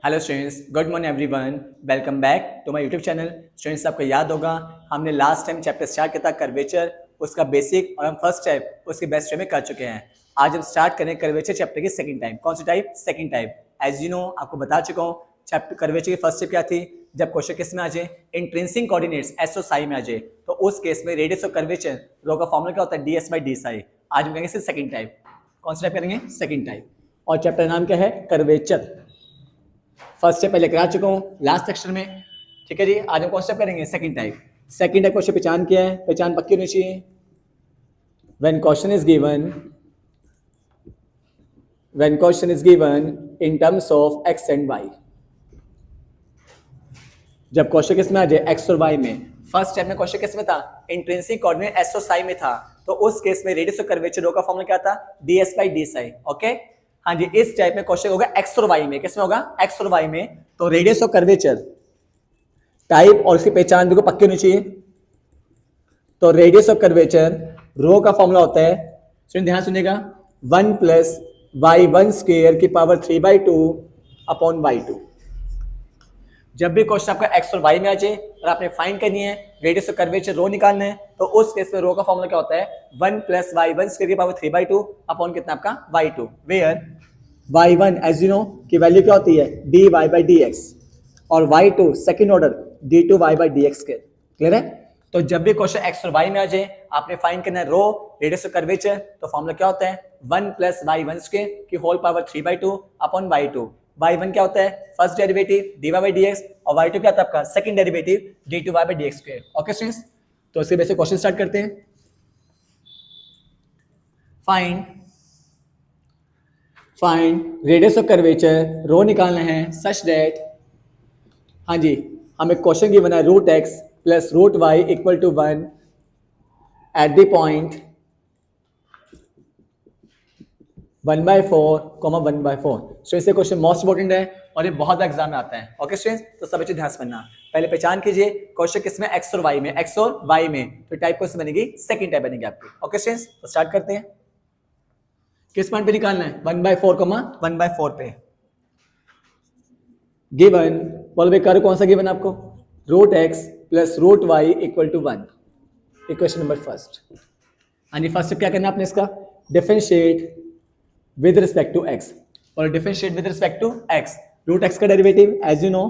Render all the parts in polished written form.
Hello students, good morning everyone. Welcome back to my YouTube channel. Students, आपको याद होगा हमने लास्ट टाइम चैप्टर स्टार्ट किया था कर्वेचर, उसका बेसिक, और हम फर्स्ट स्टेप उसके बेस्ट वे में कर चुके हैं। आज हम स्टार्ट करें कर्वेचर चैप्टर की सेकंड टाइम। कौन सी type? Second type. As you know, आपको बता चुका हूँ चैप्टर कर्वेचर की फर्स्ट स्टेप क्या थी। जब क्वेश्चन किस में आ जाए, इंट्रिंसिक कोऑर्डिनेट्स एसओ साई में आ जाए, तो उस केस में रेडियस ऑफ कर्वेचर रो का फॉर्मूला क्या होता है? ds by D Sai. आज हम करेंगे सिर्फ सेकंड टाइप। कौन सा टाइप करेंगे? Second type. और चैप्टर नाम क्या है? कर्वेचर। फर्स्ट स्टेप पहले करा चुका हूँ लास्ट सेक्शन में, ठीक है जी। आज हम कौन स्टेप करेंगे? Second type. Second type question पहचान किया है, पहचान पक्की होनी चाहिए। When question is given in terms of x and y. जब क्वेश्चन किस में आ जाए? एक्स और वाई में। फर्स्ट स्टेप में क्वेश्चन किस में था? इंट्रिंसिक कोऑर्डिनेट एस और साई में था, तो उस केस में रेडियस ऑफ कर्वेचर रो का फॉर्मूला क्या था? ds by D Sai. Okay, हाँ जी। इस टाइप में क्वेश्चन होगा एक्स और वाई में। किस में होगा? एक्स और वाई में। तो रेडियस ऑफ कर्वेचर टाइप और उसकी पहचान भी को पक्की होनी चाहिए। तो रेडियस ऑफ कर्वेचर रो का फॉर्मूला होता है, सुनिए ध्यान सुनिएगा, 1 प्लस y1 स्क्वायर की पावर 3/2 अपॉन y2। जब भी क्वेश्चन आपका एक्स और वाई में आ जाए और आपने फाइंड करनी है रेडियस ऑफ कर्वेचर रो निकालना है, तो उस केस में रो का फॉर्मूला क्या होता है? 1 प्लस y1 स्क्वायर की पावर 3/2 अपॉन कितना आपका? y2, where y1 as you know की वैल्यू क्या होती है? dy बाई dx, और y2 second order d2y by dx square. Clear है? तो जब भी क्वेश्चन एक्स और वाई में आ जाए, आपने फाइंड करना है रो रेडियस ऑफ कर्वेचर, तो फॉर्मूला क्या होता है? 1 प्लस y1 स्क्वायर की whole power 3/2 upon y2। y1 क्या होता है? First derivative dy by dx, और y2 क्या था आपका? Second derivative d2y by dx square. Okay students, तो इसके बेसिक क्वेश्चन स्टार्ट करते हैं। Find radius of curvature rho निकालना है सच दैट, हाँ जी, हमें क्वेश्चन गिवन है root x plus root y equal to 1 at the point 1/4, 1/4। So इससे क्वेश्चन मोस्ट इंपोर्टेंट है और ये बहुत एग्जाम में आता है। ओके स्टूडेंट्स, तो सब बच्चे ध्यान से पढ़ना। पहले पहचान कीजिए क्वेश्चन किसमें? एक्स और वाई में। एक्स और वाई में, तो टाइप क्वेश्चन बनेगी सेकंड टाइप बनेगी आपकी। ओके स्टूडेंट्स, तो स्टार्ट करते हैं। किस पॉइंट पे निकालना है? 1/4, 1/4 पे। गिवन, बोलो कर कौन सा गिवन आपको? Root x plus root y equal to 1। Equation number first. हाँ जी, फर्स्ट क्या करना है आपने? इसका differentiate with respect to x, और differentiate with respect to x. Root x का derivative as you know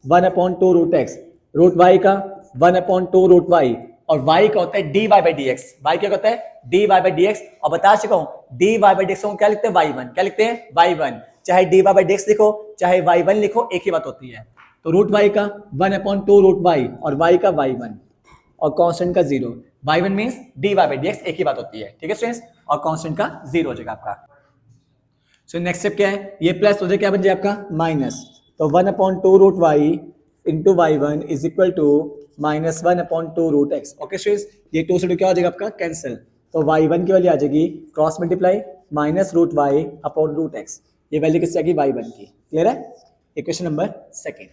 1/2 root x, root y का 1/2 रूट वाई, और y का होता है dy by d x. Y क्या होता है? dy by d x. और बता चुका हूं dy बाई डी एक्स को क्या लिखते हैं? y1। क्या लिखते हैं? y1। चाहे dy बाई डी एक्स लिखो चाहे y1 लिखो, एक ही बात होती है। तो रूट y का 1/2 रूट y, और y का y1, और कांस्टेंट का 0। y1 means dy by d x, एक ही बात होती है। ठीक है स्टूडेंट्स, और कांस्टेंट का 0 हो जाएगा आपका। सो नेक्स्ट स्टेप क्या है? ये प्लस हो जाए, क्या बन जाए आपका? माइनस। तो 1/2 root y into y1 is equal to minus 1/2 root x. Okay students, ये 2 से 2 क्या हो जाएगा आपका? कैंसिल। तो y1 की वैल्यू आ जाएगी cross multiply minus root y upon root x. ये वैल्यू किससे आएगी? y1 की। क्लियर है? Equation number second.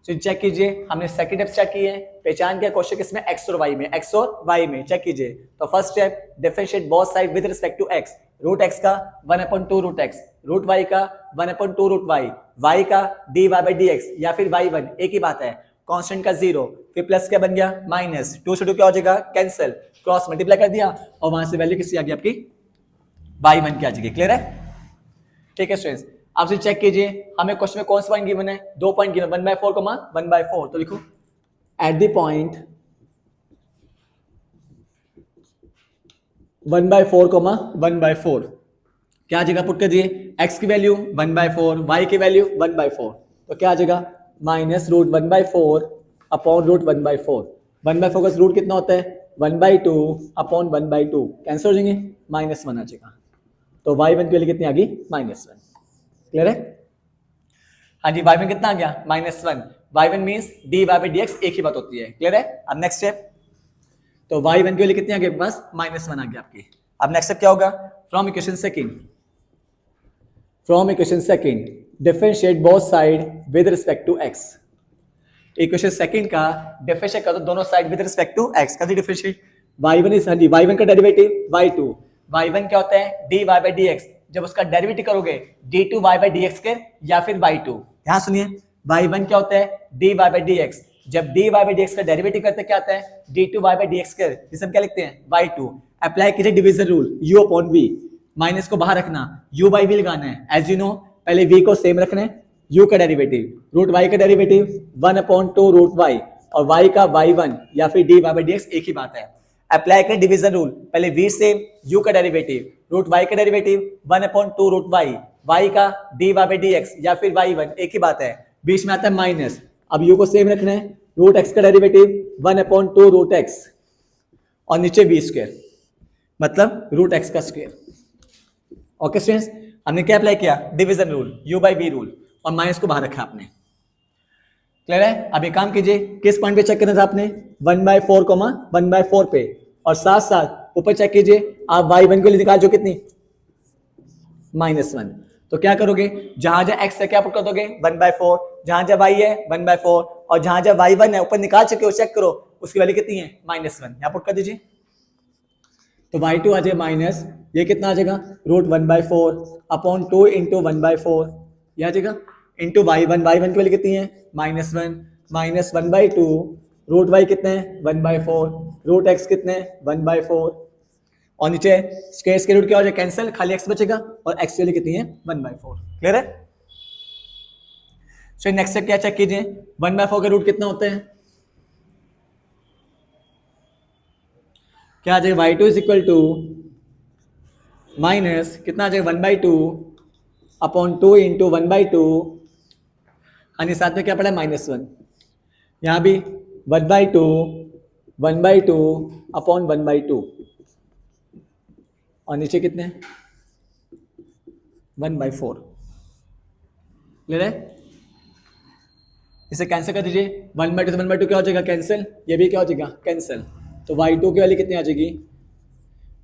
तो चेक कीजिए, हमने सेकंड स्टेप चेक की है, पहचान किया क्वेश्चन किसमें? एक्स और वाई में। एक्स और वाई में चेक कीजिए। तो first step differentiate both side with respect to x. Root x का 1/2 रूट एक्स, रूट वाई का 1/2 रूट वाई, वाई का dy बाई डी एक्स या फिर y1, एक ही बात है। कांस्टेंट का 0, फिर प्लस क्या बन गया? माइनस। 2 से 2 क्या हो जाएगा? कैंसिल। क्रॉस मल्टीप्लाई कर दिया, और वहां से वैल्यू किसकी आ गई आपकी? y1 की आ जाएगी। क्लियर है? ठीक है स्टूडेंट्स, आपसे चेक कीजिए हमें क्वेश्चन में कौन सा पॉइंट गिवन है? 2 पॉइंट गिवन, 1/4, 1/4। तो लिखो एट द पॉइंट 1/4, 1/4। क्या जगह पुट कर दिए? x की वैल्यू 1/4, y की वैल्यू 1/4, तो क्या आ जाएगा? Minus root 1/4 upon root 1/4। 1/4 का रूट कितना होता है? 1/2 अपॉन 1/2, कैंसिल हो जाएंगे, -1 आ जाएगा। तो y1 की वैल्यू कितनी आ गई? -1। क्लियर है? हाँ जी, y1 कितना आ गया? -1। y1 means dy by d x, एक ही बात होती है। क्लियर है? अब नेक्स्ट स्टेप, तो y1 की वैल्यू कितनी आ गई आपके पास? -1 आ गया आपकी। अब नेक्स्ट स्टेप क्या होगा? From equation second differentiate both side with respect to x। Equation second का डिफरेंशिएट कर दो दोनों side with respect to x। का डिफरेंशिएट y1 इज, हाँ जी, y1 का डेरिवेटिव y2। y1 क्या होता है? dy by d x. जब उसका डेरिवेटिव करोगे d2y बाई डी एक्स के या फिर y2, ध्यान सुनिए, y1 क्या होता है, dy by dx। जब dy by dx का डेरिवेटिव करते क्या आता है, d2y by dx कर, जिसे हम क्या लिखते हैं, y2। अप्लाई कीजिए division rule, u upon v, minus को बाहर रखना, u by v लगाना है। एज यू नो पहले v को सेम रखना है, u का डेरिवेटिव, रूट y का डेरिवेटिव 1/2 रूट y, और y का y1 या फिर dy by dx एक ही बात है। अप्लाई करें डिवीजन रूल, पहले v से u का डेरिवेटिव, रूट y का डेरिवेटिव 1/2 रूट y, y का dy by dx या फिर y1 एक ही बात है, बीच में आता है माइनस। अब u को सेम रखना है, रूट x का डेरिवेटिव 1/2 रूट x और नीचे v स्क्वायर, मतलब रूट x का स्क्वायर। ओके स्टूडेंट्स, हमने क्या अप्लाई किया, division rule, u by v rule, और माइनस को बाहर रखा आपने। क्लियर है? अब एक काम कीजिए, किस पॉइंट पे चेक करना था आपने, 1/4 1/4 पे, और साथ साथ ऊपर चेक कीजिए, आप y1 के लिए निकाल जो कितनी, -1। तो क्या करोगे, जहां जहां x है क्या पुट कर दोगे, 1/4, जहां जहां y है 1/4, और जहां जहां y1 है ऊपर निकाल चुके हो, चेक करो उसकी वैल्यू कितनी है, -1, यहाँ पुट कर दीजिए। तो y2 आ जाए माइनस, ये कितना आ जाएगा, रूट 1/4 अपॉन 2 इंटू 1/4, ये आ जाएगा, इंटू y1 की वैल्यू कितनी है, -1, माइनस 1/2 रूट y कितने हैं, 1/4, रूट x कितने हैं, 1/4, और नीचे स्क्वायर के रूट क्या हो जाए, कैंसिल, खाली x बचेगा, और x की वैल्यू कितनी है, 1/4। क्लियर है? सो नेक्स्ट स्टेप क्या चेक कीजिए, 1/4 का रूट कितना होता है, क्या आ जाएगा, y2 is equal to minus कितना आ जाएगा, 1/2 अपॉन 2 इंटू 1/2, यानी साथ में क्या पड़ा है, -1, यहाँ भी 1/2 अपॉन 1/2, और नीचे कितने, 1/4। क्लियर है? इसे कैंसिल कर दीजिए, 1/2 से 1/2 क्या हो जाएगा, कैंसिल, ये भी क्या हो जाएगा, कैंसिल। तो y2 की वैल्यू कितनी आ जाएगी,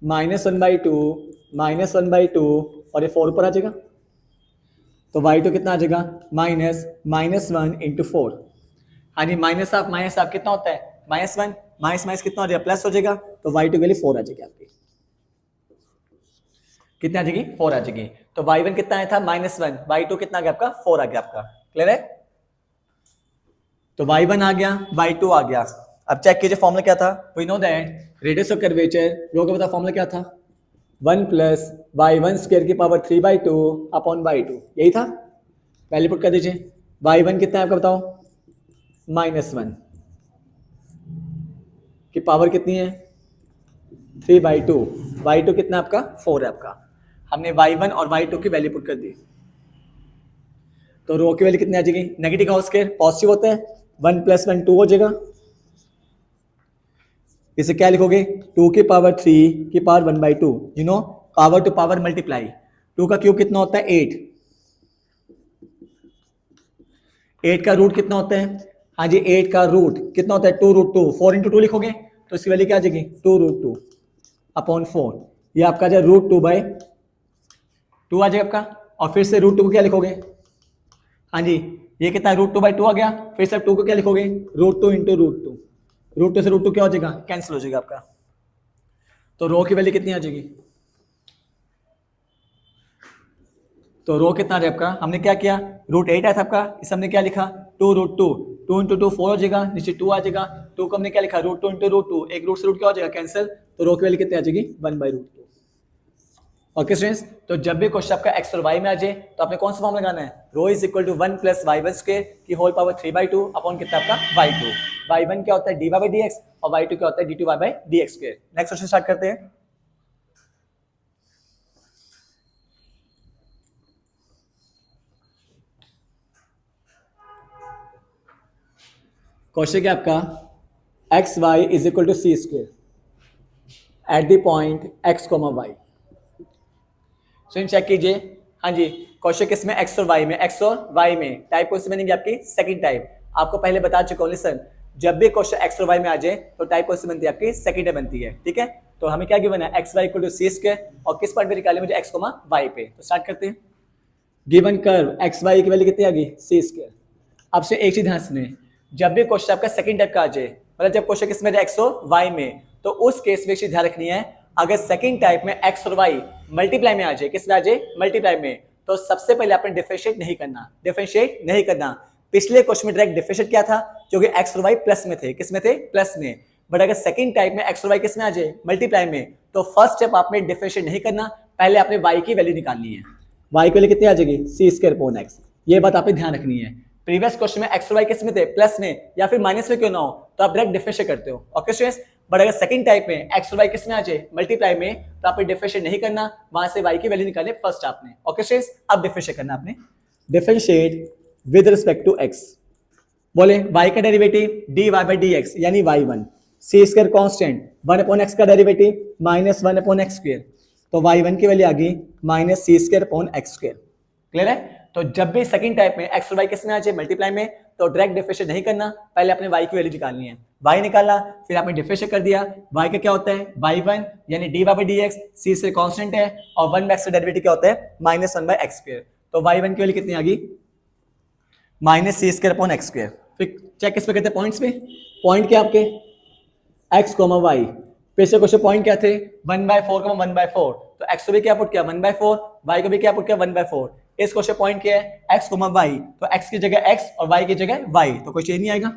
-1/2 और ये 4 ऊपर आ जाएगा, तो y2 कितना आ जाएगा, -1 इंटू 4, यानी माइनस ऑफ कितना होता है, -1, माइनस कितना हो जाएगा, प्लस हो जाएगा, तो y2 की वैल्यू 4 आ जाएगी आपकी, कितनी आ जाएगी, 4 आ जाएगी। तो y1 कितना आया था, -1, y2 कितना आ गया आपका, 4 आ गया आपका। क्लियर है? तो y1 आ गया, y2 आ गया। अब चेक कीजिए फॉर्मूला क्या था, we know that radius of curvature, rho का पता फॉर्मूला क्या था, 1 प्लस y1 स्क्वायर की पावर 3/2 अपॉन y2, यही था। वैल्यू पुट कर दीजिए, y1 कितना है आपका बताओ, -1 की पावर कितनी है, 3/2, y2 कितना आपका, 4 है आपका। हमने y1 और y2 की वैल्यू पुट कर दी, तो रो की वैल्यू कितनी आ जाएगी, नेगेटिव का स्क्वायर पॉजिटिव होता है, 1 + 1 2 हो जाएगा। इसे क्या लिखोगे, 2 की पावर 3 की power 1/2, you know power to power multiply, 2 का क्यूब कितना होता है, 8 का रूट कितना होता है, हाँ जी 8 का रूट कितना होता है, 2√2, 4 इंटू 2 लिखोगे तो इसकी वैल्यू क्या आ जाएगी, 2√2 अपॉन 4, ये आपका जो √2/2 आ जाएगा आपका। और फिर से √2 को क्या लिखोगे, हाँ जी ये कितना √2/2 आ गया, फिर से 2 को क्या लिखोगे, √2 इंटू √2, √2 से √2 क्या हो जाएगा, कैंसिल हो जाएगा आपका। तो रो की वैल्यू कितनी आ जाएगी, तो रो कितना आ जाएगा आपका, हमने क्या किया, √8 आया था आपका, इस हमने क्या लिखा, 2√2, 2 इंटू 2 4 हो जाएगा, नीचे 2 आ जाएगा, 2 को हमने क्या लिखा, √2 इंटू √2, एक रूट से रूट क्या हो जाएगा, कैंसिल, तो रो की वैल्यू कितनी आ जाएगी, 1/√2। ओके स्टूडेंट्स, तो जब भी क्वेश्चन आपका x और y में आ जाए तो आपने कौन सा फॉर्म लगाना है, rho is equal to 1 plus y1 square की होल पावर 3/2 अपॉन कितना आपका y2, y1 क्या होता है dy by dx और y2 क्या होता है d2y by dx square. Next question start करते हैं। क्वेश्चन क्या आपका, x y is equal to c square at the point x, y। चेक कीजिए, हाँ जी क्वेश्चन किस में, एक्स और वाई में, एक्स और वाई में टाइप क्वेश्चन बनेगी आपकी सेकंड टाइप। आपको पहले बता चुका हूँ, लिसन जब भी क्वेश्चन एक्स और वाई में आ जाए तो टाइप क्वेश्चन बनती है आपकी सेकंड टाइप बनती है, ठीक है। तो हमें क्या गिवन है, x y equal to c square, और किस पॉइंट पे निकाले मुझे, एक्स कोमा वाई पे। तो स्टार्ट करते हैं। गिवन कर्व एक्स वाई की वैल्यू कितनी आ गई, सी स्क्वायर। आपसे एक चीज ध्यान सुने, जब भी क्वेश्चन आपका सेकंड टाइप का आ जाए, मतलब जब क्वेश्चन किस में एक्स और वाई में, तो उस केस में एक चीज ध्यान रखनी है, अगर सेकंड टाइप में एक्स और वाई मल्टीप्लाई में आ जाए, किस में आ जाए, मल्टीप्लाई में, तो सबसे पहले आपने डिफरेंशिएट नहीं करना। पिछले क्वेश्चन में डायरेक्ट डिफरेंशिएट क्या था, क्योंकि एक्स और वाई प्लस में थे, किस में थे, प्लस में। बट अगर सेकंड टाइप में एक्स और वाई किस में आ जाए, मल्टीप्लाई में, तो फर्स्ट स्टेप आपने डिफरेंशिएट नहीं करना, पहले आपने वाई की वैल्यू निकालनी है। वाई की वैल्यू कितनी आ जाएगी, सी स्क्वायर अपॉन एक्स। ये बात आपने ध्यान रखनी है। प्रीवियस क्वेश्चन में एक्स और वाई किस में थे, प्लस में, या फिर माइनस में क्यों ना हो, तो आप डायरेक्ट डिफरेंशिएट करते हो। ओके स्टूडेंट्स, बट अगर सेकंड टाइप में एक्स और वाई किस में आ जाए, मल्टीप्लाई में, तो आपने डिफरेंशिएट नहीं करना, वहां से वाई की वैल्यू निकालनी फर्स्ट आपने। ओके स्टूडेंट्स, अब डिफरेंशिएट करना आपने। Differentiate with respect to x. बोले y का derivative dy by d x यानी y1, c square constant 1 upon x का derivative minus 1 upon x square, तो y1 की वैल्यू आ गई minus c square upon x square. Clear है? तो जब भी सेकंड टाइप में एक्स और वाई किस में आ जाए, मल्टीप्लाई में, तो डायरेक्ट डिफरेंशिएट नहीं करना, पहले अपने y की वैल्यू निकालनी है। y निकाला, फिर आपने डिफरेंशिएट कर दिया। y का क्या होता है, y1 यानी dy by d x, c square constant है, और 1 बाई एक्स का डेरिवेटिव क्या होता है, माइनस 1 बाई एक्स स्क्वायर। तो y1 की वैल्यू कितनी आ गई, minus c square upon x square. फिर चेक किस पे करते हैं, पॉइंट्स पे। पॉइंट क्या आपके, x, y। पिछले क्वेश्चन पॉइंट क्या थे, 1/4, 1/4, तो x को भी क्या पुट किया, 1/4, y को भी क्या पुट किया, 1/4। इस क्वेश्चन पॉइंट क्या है, x, y, तो x की जगह x और y की जगह y, तो कोई चेंज नहीं आएगा।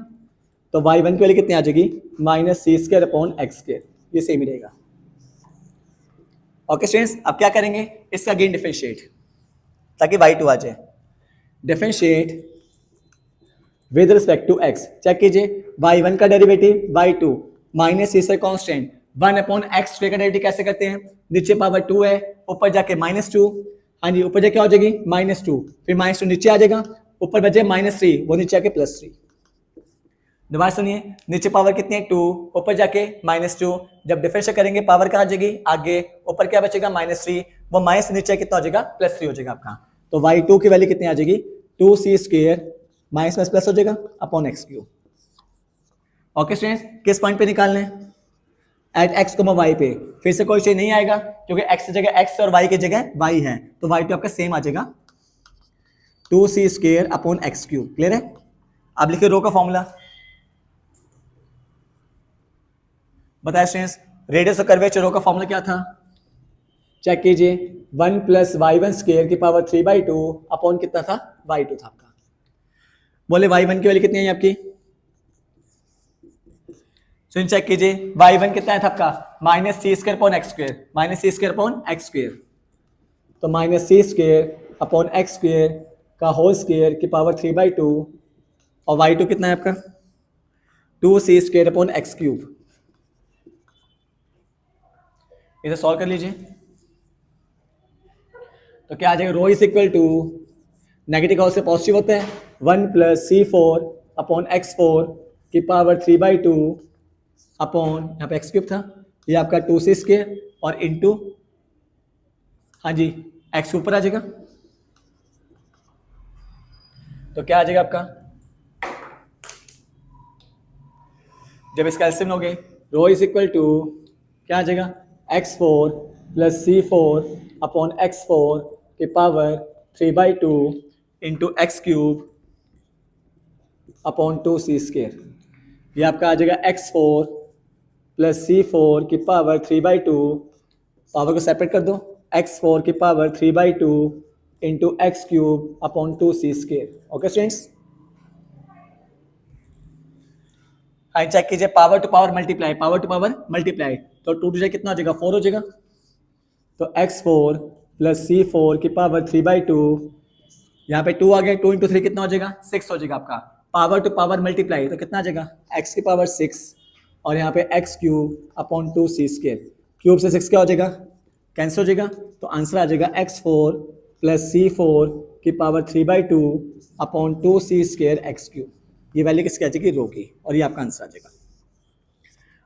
तो y1 की वैल्यू कितनी आ जाएगी, minus c square upon x square, ये सेम ही रहेगा। ओके स्टूडेंट्स, अब क्या करेंगे, इसका अगेन डिफरेंशिएट, ताकि y2 आ जाए। Differentiate with respect to x, check कीजिए, y1 का derivative y2 minus c square constant 1 upon x square का डेरिवेटिव कैसे करते हैं, नीचे पावर 2 है, ऊपर जाके -2, हाँ जी, ऊपर जाके क्या हो जाएगी, -2, फिर -2 नीचे आ जाएगा, ऊपर बचे -3, वो नीचे आके +3। दोबारा सुनिए, नीचे पावर कितनी है, 2, ऊपर जाके -2, जब डिफरेंशिएट करेंगे पावर कहाँ आ जाएगी, आगे, ऊपर क्या बचेगा, -3, वो माइनस नीचे कितना हो जाएगा, +3 हो जाएगा आपका। तो y2 की वैल्यू कितनी आ जाएगी, 2c स्क्वायर माइनस में प्लस हो जाएगा upon x cube. Okay students, किस पॉइंट पे निकालना है, एट एक्स को वाई पे। फिर से कोई चेंज नहीं आएगा, क्योंकि एक्स की जगह एक्स और वाई की जगह वाई है, तो y2 आपका सेम आ जाएगा 2c square upon x cube. Clear है? अब लिखिए रो का फॉर्मूला। बताए स्टूडेंट्स, रेडियस और कर्वेचर रो का फॉर्मूला क्या था, चेक कीजिए, 1 + y1 स्क्वायर की पावर 3/2 अपॉन कितना था, y2 था आपका। बोले y1 की वैल्यू कितनी है आपकी, सुन चेक कीजिए, y1 कितना है था आपका, minus c square upon x square, minus c square upon x square, तो minus c square upon x square का होल स्क्वायर की पावर 3/2, और y2 कितना है आपका, 2c square upon x cube. इसे सॉल्व कर लीजिए, तो क्या आ जाएगा, rho is equal to, negative हाउस से पॉजिटिव होता है, 1 + c4 अपॉन x4 की पावर 3/2 अपॉन, यहाँ पे एक्स क्यूब था, ये आपका 2c स्क्वायर और इंटू, हाँ जी, एक्स ऊपर आ जाएगा, तो क्या आ जाएगा आपका, जब इसका एलसीएम लोगे, रो इज इक्वल टू क्या आ जाएगा, x4 + c4 अपॉन x4 की power 3/2 into x cube upon 2c square. ये आपका आ जाएगा x4 + c4 की पावर 3/2, पावर को सेपरेट कर दो, x4 की power 3/2 into x cube upon 2c square. Okay students, हाँ चेक कीजिए, power to power multiply, power to power multiply, तो 2 टू जाए कितना हो जाएगा, 4 हो जाएगा, तो x4 + c4 की पावर 3/2, यहाँ पे 2 आ गया, 2 × 3 कितना हो जाएगा, 6 हो जाएगा आपका। पावर टू पावर मल्टीप्लाई, तो कितना आ जाएगा, x की पावर 6 और यहाँ पे x cube upon 2c square, cube से 6 क्या हो जाएगा, कैंसिल हो जाएगा, तो आंसर आ जाएगा x4 + c4 की power 3/2 upon 2c square x cube. ये वैल्यू किसकी आ जाएगी, रो की, और ये आपका आंसर आ जाएगा।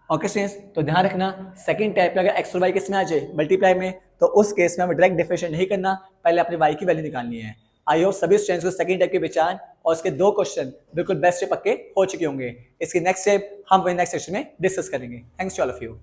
ओके स्टूडेंट्स, तो ध्यान रखना, सेकंड टाइप में अगर एक्स और वाई किस में आ जाए, मल्टीप्लाई में, तो उस केस में हमें डायरेक्ट डिफरेंशिएट नहीं करना, पहले अपने वाई की वैल्यू निकालनी है। आई होप सभी स्टूडेंट्स को सेकंड टाइप की पहचान और उसके 2 क्वेश्चन बिल्कुल बेस्ट पक्के हो चुके होंगे। इसके नेक्स्ट स्टेप हम नेक्स्ट सेक्शन में डिस्कस करेंगे। Thanks to all of you.